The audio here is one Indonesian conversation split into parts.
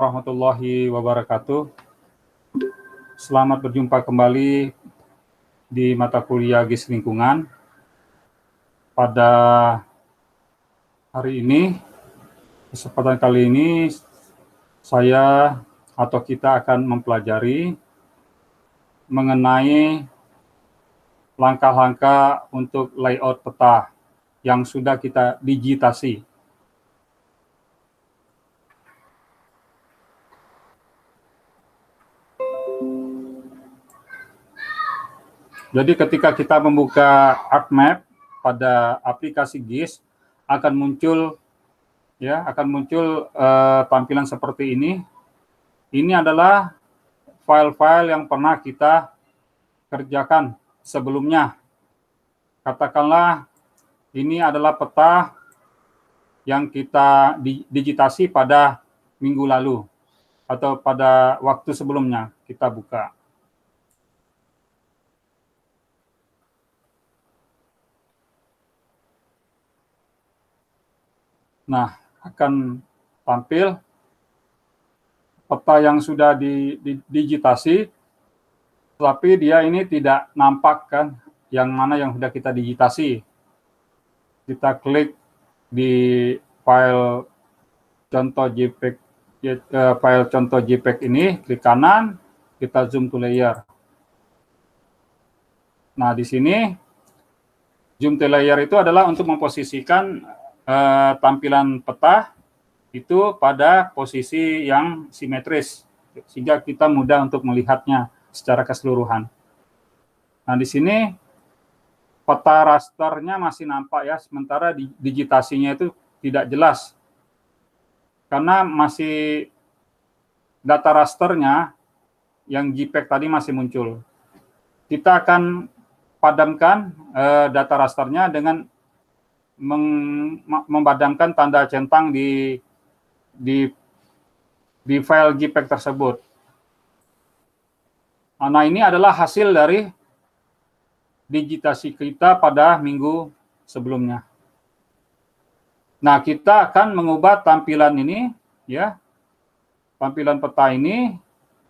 Warahmatullahi wabarakatuh. Selamat berjumpa kembali di mata kuliah GIS Lingkungan. Pada hari ini, kesempatan kali ini, saya atau kita akan mempelajari mengenai langkah-langkah untuk layout peta yang sudah kita digitasi. Jadi ketika kita membuka ArcMap pada aplikasi GIS akan muncul tampilan seperti ini. Ini adalah file-file yang pernah kita kerjakan sebelumnya. Katakanlah ini adalah peta yang kita digitasi pada minggu lalu atau pada waktu sebelumnya kita buka. Nah, akan tampil peta yang sudah digitasi, tapi dia ini tidak nampak kan, yang mana yang sudah kita digitasi. Kita klik di file contoh JPEG ini, klik kanan, kita zoom to layer. Nah, di sini zoom to layer itu adalah untuk memposisikan tampilan peta itu pada posisi yang simetris, sehingga kita mudah untuk melihatnya secara keseluruhan. Nah, di sini peta rasternya masih nampak ya, sementara digitasinya itu tidak jelas. Karena masih data rasternya yang JPEG tadi masih muncul. Kita akan padamkan data rasternya dengan memadamkan tanda centang di file JPEG tersebut. Nah, ini adalah hasil dari digitasi kita pada minggu sebelumnya. Nah, kita akan mengubah tampilan ini, ya, tampilan peta ini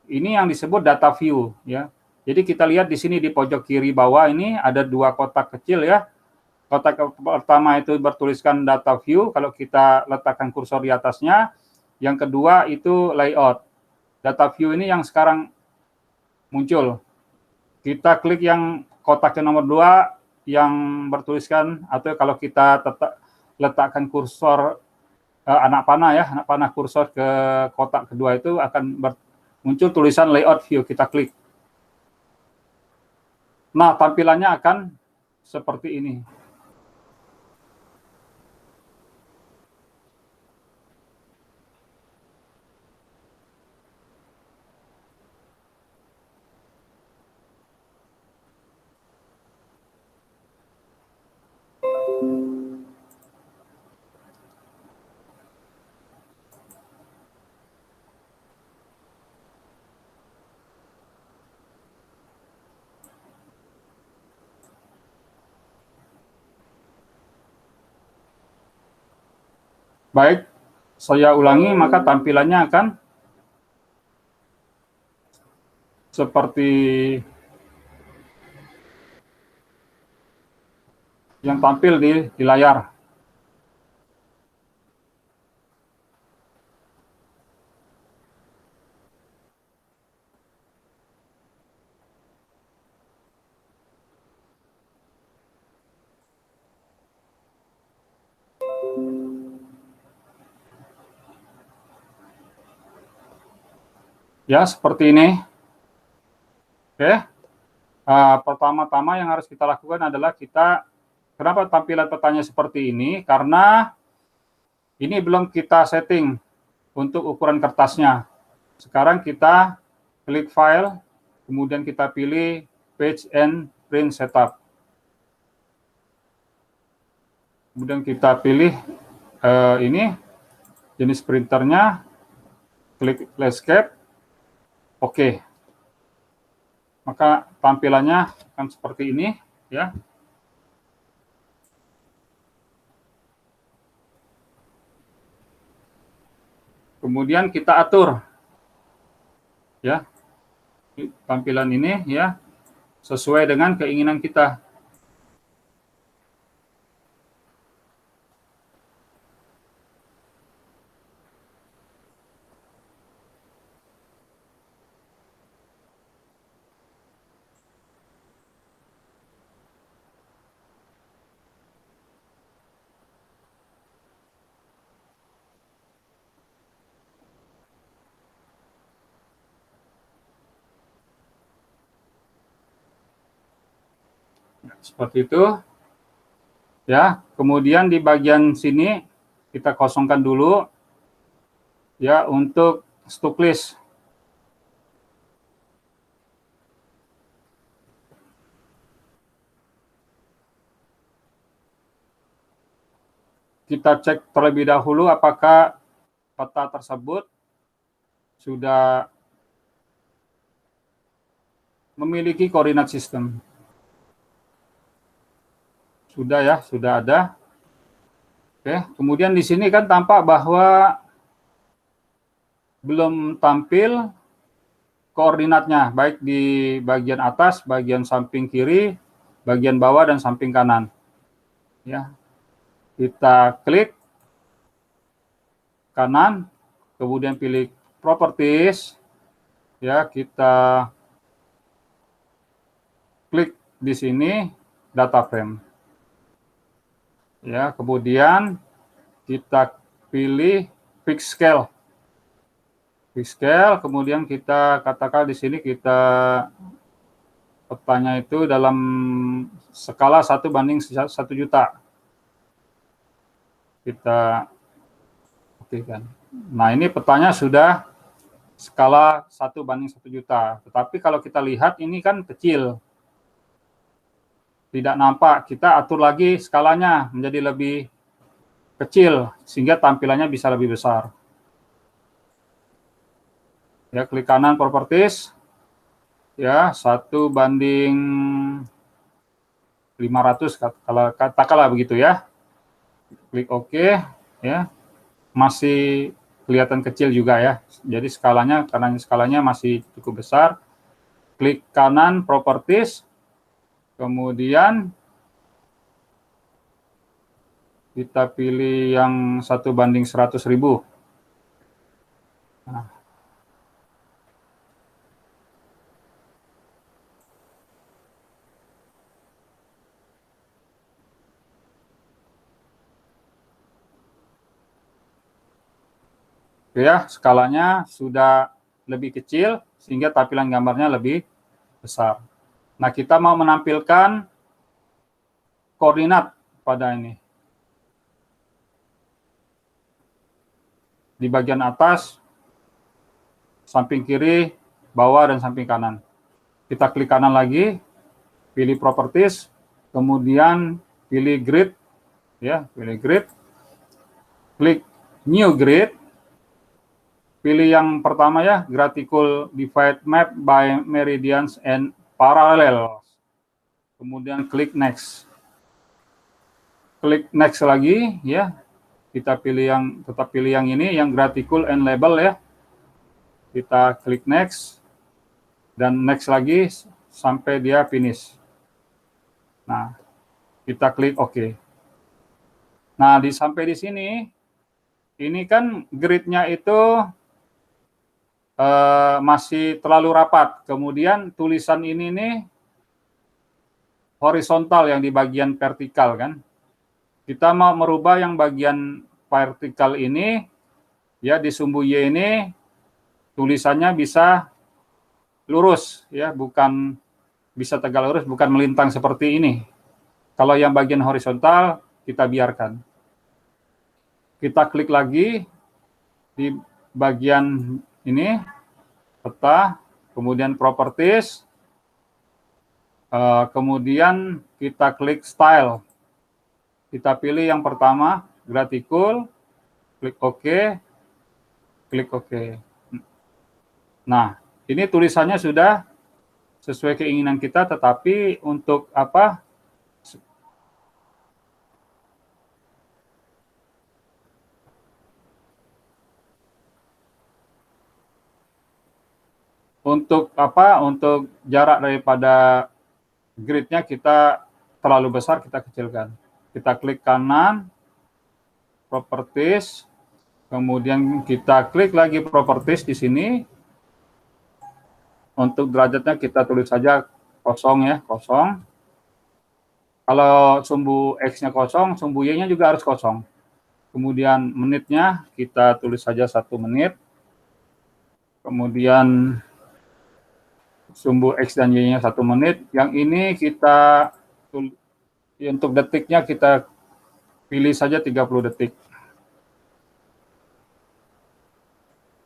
yang disebut data view, ya. Jadi kita lihat di sini di pojok kiri bawah ini ada dua kotak kecil, ya. Kotak pertama itu bertuliskan data view, kalau kita letakkan kursor di atasnya. Yang kedua itu layout. Data view ini yang sekarang muncul. Kita klik yang kotak yang nomor 2 yang bertuliskan, atau kalau kita letakkan kursor anak panah kursor ke kotak kedua itu akan muncul tulisan layout view, kita klik. Nah, tampilannya akan seperti ini. Baik, saya ulangi, maka tampilannya akan seperti yang tampil di layar. Ya, seperti ini. Oke. Pertama-tama yang harus kita lakukan adalah kenapa tampilan petanya seperti ini? Karena ini belum kita setting untuk ukuran kertasnya. Sekarang kita klik file, kemudian kita pilih page and print setup. Kemudian kita pilih ini jenis printernya, klik landscape, oke. Maka tampilannya akan seperti ini, ya. Kemudian kita atur ya tampilan ini ya sesuai dengan keinginan kita. Seperti itu. Ya, kemudian di bagian sini kita kosongkan dulu ya untuk stock list. Kita cek terlebih dahulu apakah peta tersebut sudah memiliki koordinat sistem. Sudah ya, sudah ada. Oke, kemudian di sini kan tampak bahwa belum tampil koordinatnya, baik di bagian atas, bagian samping kiri, bagian bawah, dan samping kanan. Ya, kita klik kanan, kemudian pilih properties, ya kita klik di sini data frame. Ya, kemudian kita pilih fix scale. Fix scale, kemudian kita katakan di sini kita petanya itu dalam skala 1:1 juta. Kita oke kan. Nah, ini petanya sudah skala 1:1 juta. Tetapi kalau kita lihat ini kan kecil. Tidak nampak, kita atur lagi skalanya menjadi lebih kecil sehingga tampilannya bisa lebih besar. Ya, klik kanan properties. Ya, 1:500 kalau katakanlah begitu ya. Klik OK ya. Masih kelihatan kecil juga ya. Jadi skalanya karena skalanya masih cukup besar. Klik kanan properties. Kemudian kita pilih yang 1:100.000. Nah, ya, skalanya sudah lebih kecil sehingga tampilan gambarnya lebih besar. Nah, kita mau menampilkan koordinat pada ini. Di bagian atas, samping kiri, bawah, dan samping kanan. Kita klik kanan lagi, pilih properties, kemudian pilih grid, ya, pilih grid, klik new grid, pilih yang pertama ya, graphical divide map by meridians and parallels. Kemudian klik next. Klik next lagi ya. Kita tetap pilih yang ini, yang graphical and label ya. Kita klik next dan next lagi sampai dia finish. Nah, kita klik OK. Nah, sampai di sini, ini kan gridnya itu masih terlalu rapat. Kemudian tulisan ini nih horizontal yang di bagian vertikal kan. Kita mau merubah yang bagian vertikal ini, ya di sumbu Y ini tulisannya bisa lurus, ya bukan bisa tegak lurus, bukan melintang seperti ini. Kalau yang bagian horizontal kita biarkan. Kita klik lagi di bagian ini peta, kemudian properties, kemudian kita klik style. Kita pilih yang pertama, graphical, klik OK, klik OK. Nah, ini tulisannya sudah sesuai keinginan kita, tetapi untuk apa? Untuk apa? Untuk jarak daripada gridnya kita terlalu besar, kita kecilkan. Kita klik kanan, properties, kemudian kita klik lagi properties di sini. Untuk derajatnya kita tulis saja kosong ya, kosong. Kalau sumbu X-nya kosong, sumbu Y-nya juga harus kosong. Kemudian menitnya kita tulis saja 1 menit. Kemudian sumbu X dan Y-nya 1 menit. Yang ini kita untuk detiknya kita pilih saja 30 detik.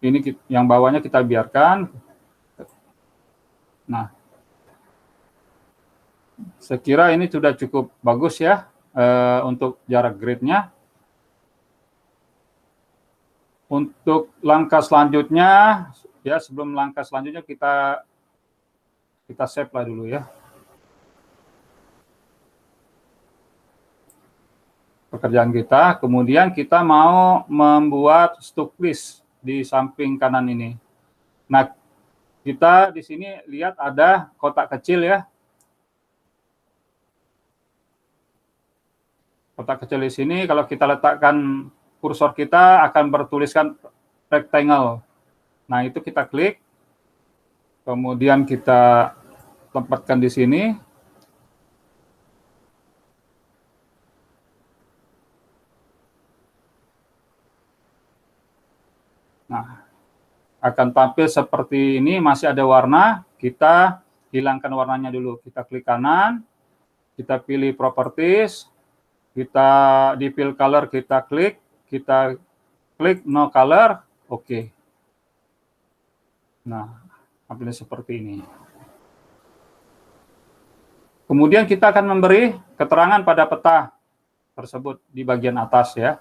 Ini yang bawahnya kita biarkan. Nah, saya kira ini sudah cukup bagus ya untuk jarak gridnya. Untuk langkah selanjutnya, ya sebelum langkah selanjutnya kita save lah dulu ya. Pekerjaan kita, kemudian kita mau membuat stuk list di samping kanan ini. Nah, kita di sini lihat ada kotak kecil ya. Kotak kecil di sini kalau kita letakkan kursor kita akan bertuliskan rectangle. Nah, itu kita klik. Kemudian kita tempatkan di sini. Nah, akan tampil seperti ini, masih ada warna, kita hilangkan warnanya dulu. Kita klik kanan, kita pilih properties, kita di fill color kita klik no color, oke. Nah, tampilnya seperti ini. Kemudian kita akan memberi keterangan pada peta tersebut di bagian atas ya.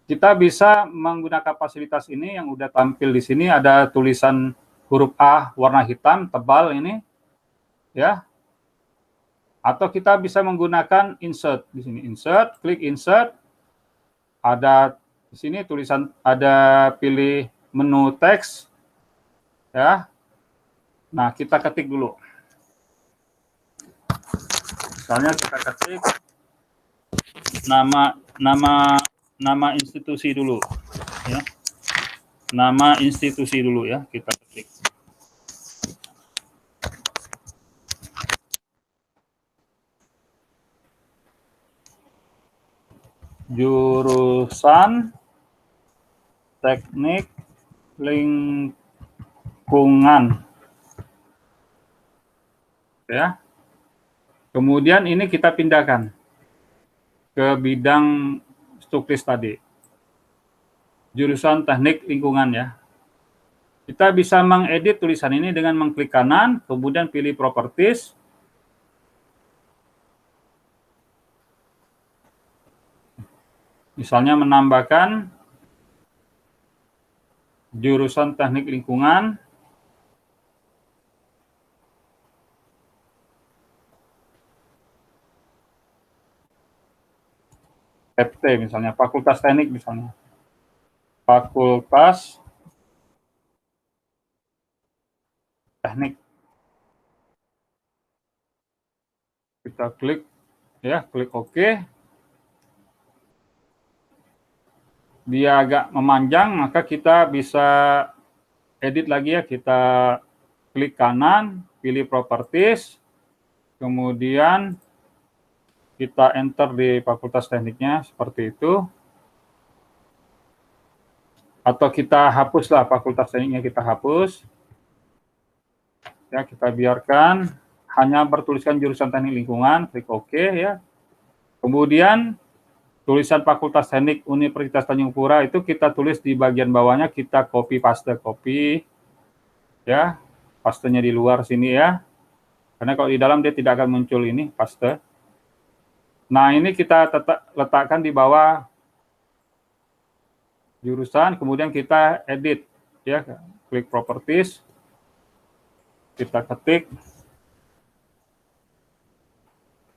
Kita bisa menggunakan fasilitas ini yang udah tampil di sini, ada tulisan huruf A warna hitam tebal ini ya. Atau kita bisa menggunakan insert di sini, insert, klik insert. Ada di sini tulisan, ada pilih menu teks ya. Nah, kita ketik dulu. Misalnya kita ketik nama institusi dulu ya. Nama institusi dulu ya, kita ketik. Jurusan Teknik Lingkungan. Ya. Kemudian ini kita pindahkan ke bidang stuk list tadi. Jurusan Teknik Lingkungan ya. Kita bisa mengedit tulisan ini dengan mengklik kanan, kemudian pilih properties. Misalnya menambahkan jurusan Teknik Lingkungan. FT misalnya, Fakultas Teknik misalnya. Fakultas Teknik. Kita klik ya, klik OK. Dia agak memanjang, maka kita bisa edit lagi ya, kita klik kanan, pilih properties, kemudian kita enter di fakultas tekniknya seperti itu. Atau kita hapuslah fakultas tekniknya, kita hapus. Ya, kita biarkan hanya bertuliskan jurusan Teknik Lingkungan, klik OK ya. Kemudian tulisan Fakultas Teknik Universitas Tanjung Pura itu kita tulis di bagian bawahnya, kita copy ya, pastenya di luar sini ya, karena kalau di dalam dia tidak akan muncul ini paste. Nah, ini kita letakkan di bawah jurusan, kemudian kita edit ya, klik properties, kita ketik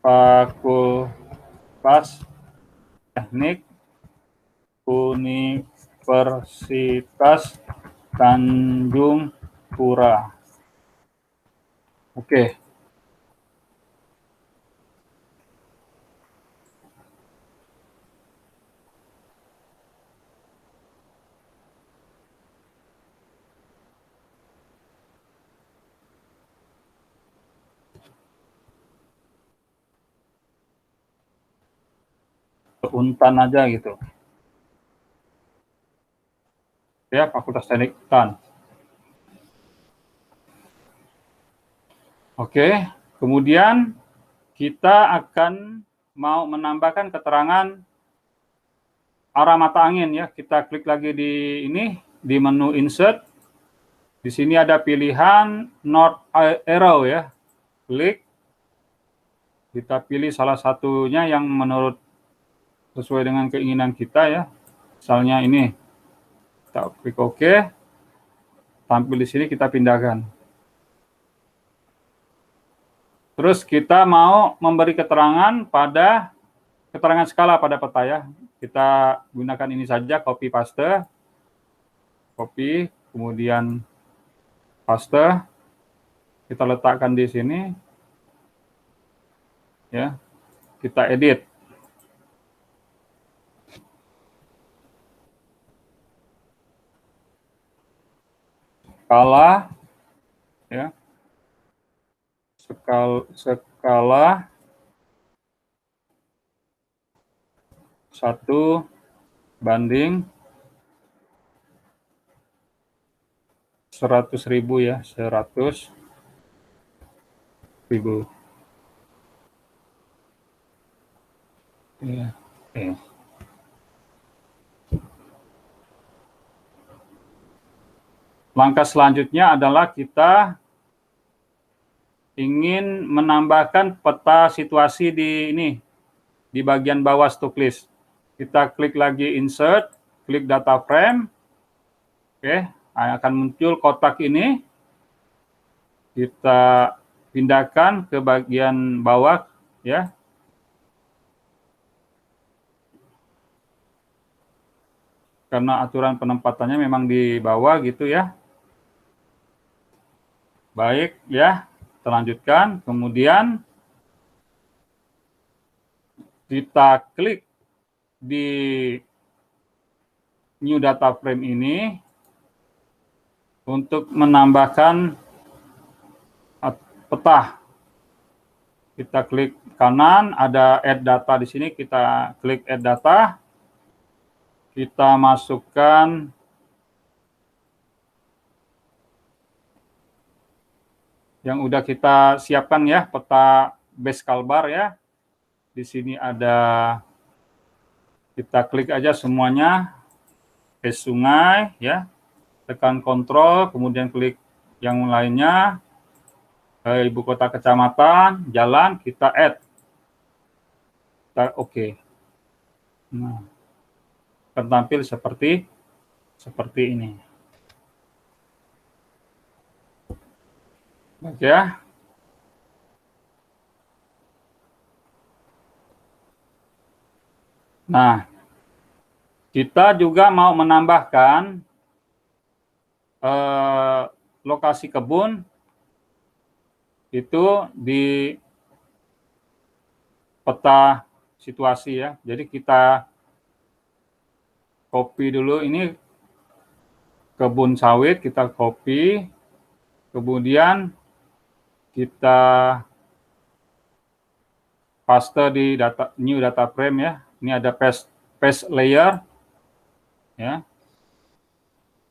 Fakultas Teknik Universitas Tanjung Pura. Oke. Untan aja gitu. Ya, Fakultas Teknik Untan. Oke, kemudian kita akan mau menambahkan keterangan arah mata angin ya. Kita klik lagi di ini, di menu insert. Di sini ada pilihan north arrow ya. Klik. Kita pilih salah satunya yang menurut sesuai dengan keinginan kita ya. Misalnya ini. Kita klik OK. Tampil di sini kita pindahkan. Terus kita mau memberi keterangan skala pada peta ya. Kita gunakan ini saja, copy paste. Copy, kemudian paste. Kita letakkan di sini. Ya. Kita edit. Skala ya. Skala 1:100.000 ya, 100.000. Ya. Oke. Langkah selanjutnya adalah kita ingin menambahkan peta situasi di ini, di bagian bawah stock list. Kita klik lagi insert, klik data frame. Oke, akan muncul kotak ini. Kita pindahkan ke bagian bawah ya. Karena aturan penempatannya memang di bawah gitu ya. Baik ya, kita lanjutkan. Kemudian kita klik di new data frame ini untuk menambahkan peta. Kita klik kanan, ada add data di sini, kita klik add data. Kita masukkan yang udah kita siapkan ya, peta base kalbar ya. Di sini ada, kita klik aja semuanya, base sungai ya. Tekan kontrol, kemudian klik yang lainnya, ibu kota kecamatan, jalan, kita add. Kita oke. Nah, akan tampil seperti ini. Baik ya. Nah, kita juga mau menambahkan lokasi kebun itu di peta situasi ya. Jadi kita copy dulu ini kebun sawit, kita copy, kemudian kita paste di new data frame ya. Ini ada paste layer ya.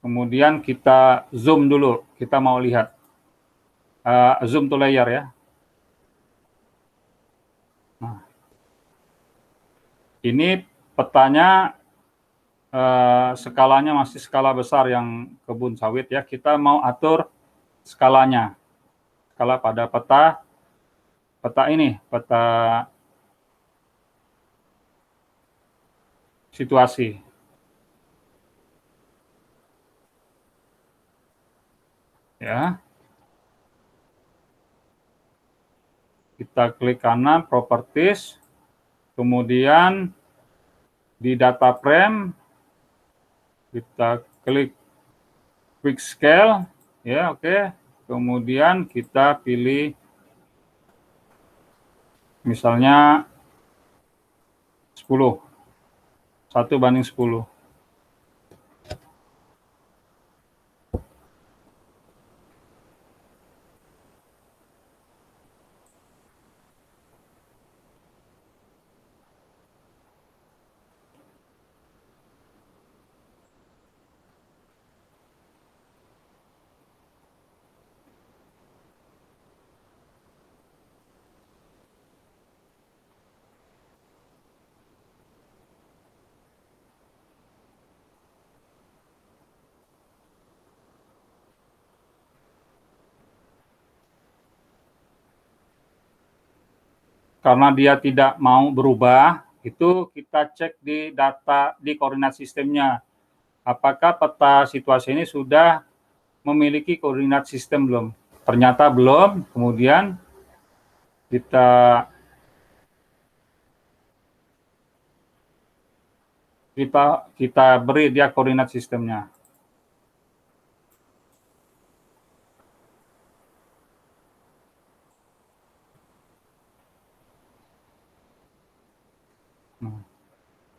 Kemudian kita zoom dulu, kita mau lihat zoom to layer ya. Nah, ini petanya skalanya masih skala besar yang kebun sawit ya. Kita mau atur skalanya, skala pada peta ini, peta situasi. Ya. Kita klik kanan, properties, kemudian di data frame, kita klik quick scale, ya oke. Kemudian kita pilih misalnya 10, 1:10. Karena dia tidak mau berubah, itu kita cek di data di koordinat sistemnya. Apakah peta situasi ini sudah memiliki koordinat sistem belum? Ternyata belum, kemudian kita beri dia koordinat sistemnya.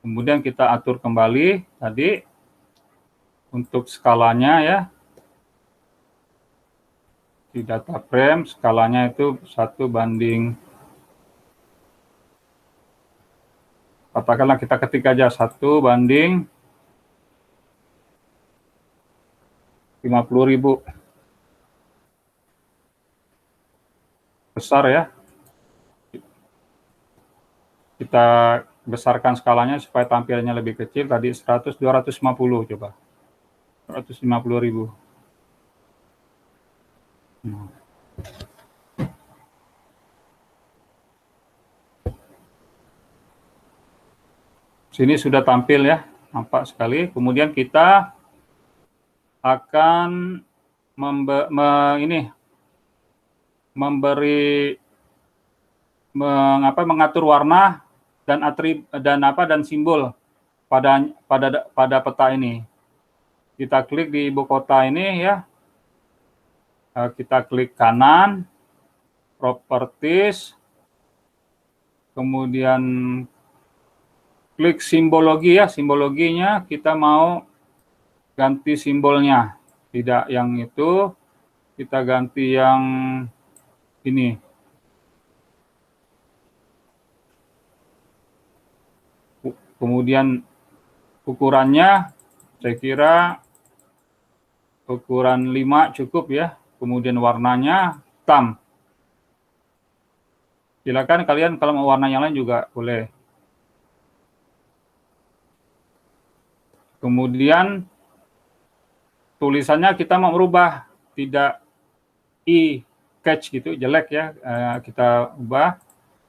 Kemudian kita atur kembali tadi untuk skalanya ya. Di data frame skalanya itu 1:, katakanlah kita ketik aja 1:50.000. Besar ya. Kita besarkan skalanya supaya tampilannya lebih kecil. Tadi 100, 250 coba. 150.000. Sini sudah tampil ya, nampak sekali. Kemudian kita akan mengatur warna dan simbol pada peta ini. Kita klik di ibu kota ini ya. Kita klik kanan, properties, kemudian klik simbologi ya. Simbologinya kita mau ganti simbolnya, tidak yang itu, kita ganti yang ini. Kemudian ukurannya saya kira ukuran 5 cukup ya. Kemudian warnanya hitam. Silakan kalian kalau mau warna yang lain juga boleh. Kemudian tulisannya kita mau merubah, tidak catch gitu, jelek ya. Kita ubah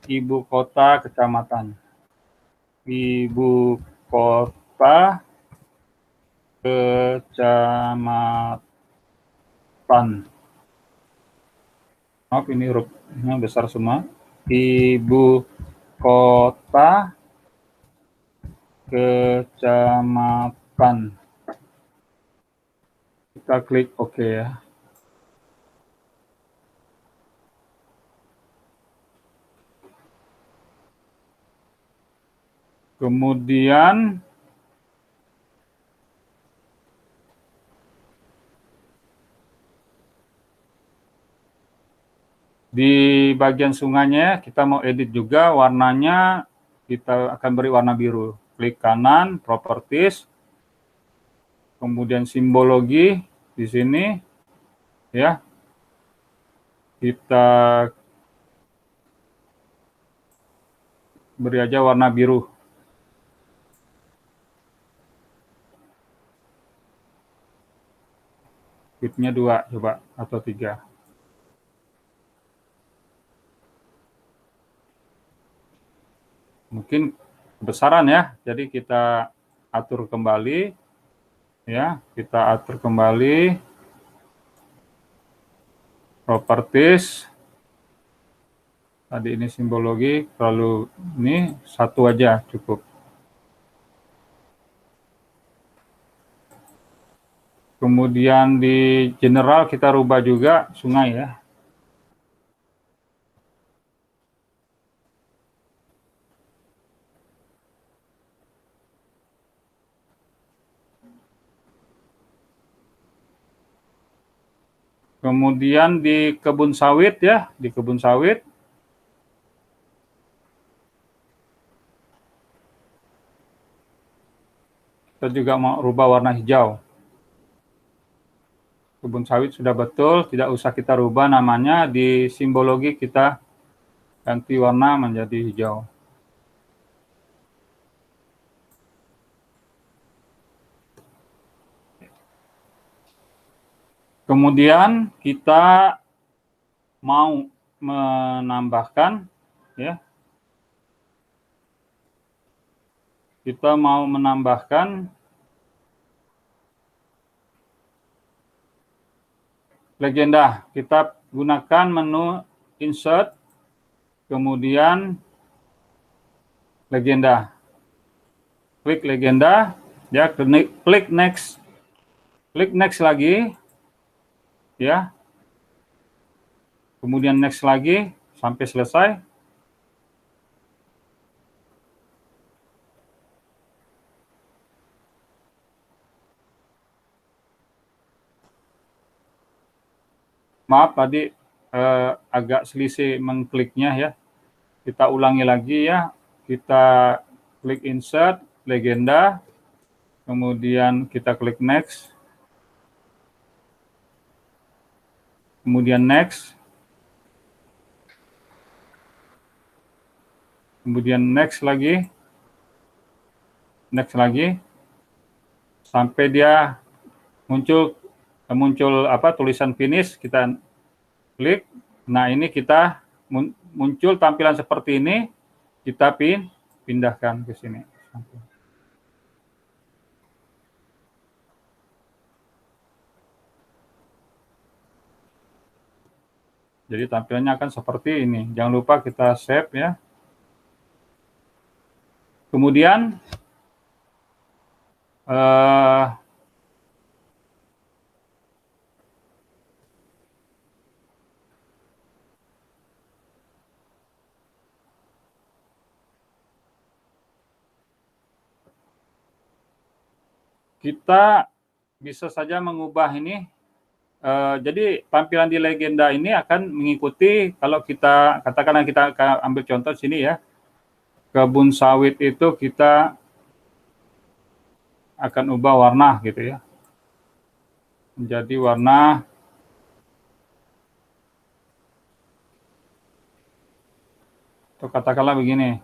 ibu kota kecamatan. Ibu kota kecamatan. Maaf, ini hurufnya besar semua. Ibu kota kecamatan. Kita klik OK ya. Kemudian di bagian sungainya kita mau edit juga warnanya, kita akan beri warna biru. Klik kanan, properties, kemudian simbologi di sini ya. Kita beri aja warna biru. Width-nya 2 coba atau 3. Mungkin kebesaran ya, jadi kita atur kembali ya, kita atur kembali properties. Tadi ini simbologi, lalu ini 1 aja cukup. Kemudian di general kita rubah juga sungai ya. Kemudian di kebun sawit ya, di kebun sawit kita juga mau rubah warna hijau. Kebun sawit sudah betul, tidak usah kita rubah namanya, di simbologi kita ganti warna menjadi hijau. Kemudian kita mau menambahkan ya. Kita mau menambahkan legenda. Kita gunakan menu insert, kemudian legenda. Klik legenda, ya, klik next. Klik next lagi, ya. Kemudian next lagi sampai selesai. Maaf tadi agak selisih mengkliknya ya. Kita ulangi lagi ya. Kita klik insert, legenda, kemudian kita klik next, kemudian next, kemudian next lagi, sampai dia muncul apa tulisan finish, kita klik. Nah, ini kita muncul tampilan seperti ini, kita pindahkan ke sini. Jadi tampilannya akan seperti ini. Jangan lupa kita save ya. Kemudian kita bisa saja mengubah ini. Jadi tampilan di legenda ini akan mengikuti, kalau kita katakanlah kita ambil contoh sini ya, kebun sawit itu kita akan ubah warna gitu ya, menjadi warna atau katakanlah begini,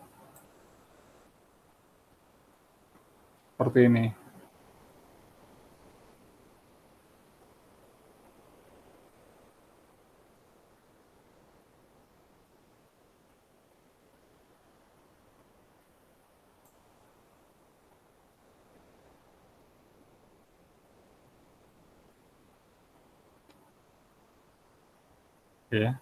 seperti ini. Ya.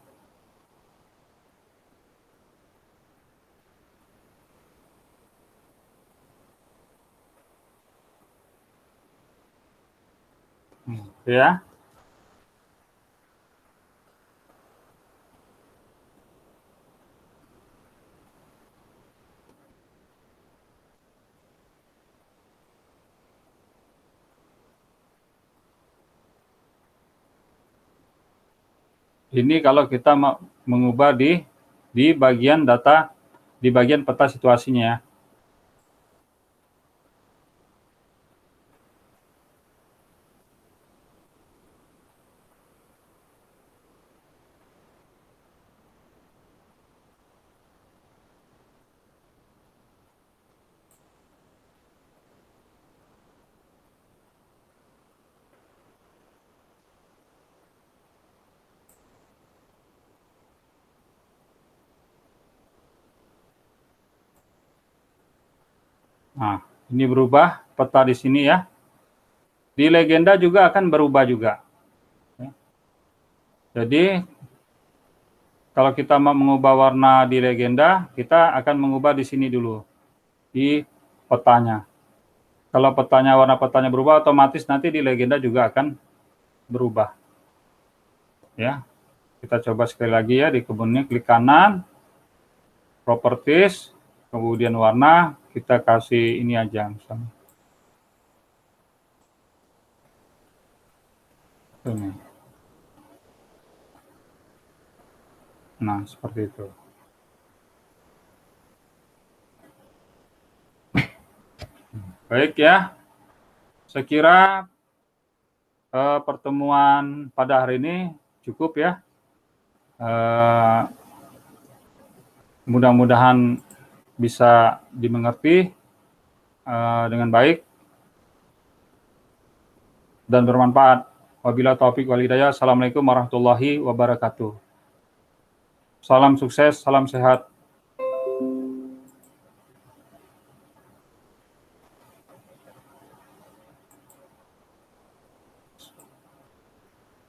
Ya. Ini kalau kita mengubah di bagian data, di bagian peta situasinya ya. Nah, ini berubah peta di sini ya. Di legenda juga akan berubah juga. Jadi kalau kita mau mengubah warna di legenda, kita akan mengubah di sini dulu, di petanya. Kalau petanya, warna petanya berubah, otomatis nanti di legenda juga akan berubah. Ya, kita coba sekali lagi ya, di kebunnya klik kanan, properties, kemudian warna, kita kasih ini aja misalnya. Ini. Nah, seperti itu. Baik ya, saya kira pertemuan pada hari ini cukup ya. Mudah-mudahan bisa dimengerti dengan baik dan bermanfaat. Wabillahi taufiq wal hidayah. Assalamualaikum warahmatullahi wabarakatuh. Salam sukses, salam sehat.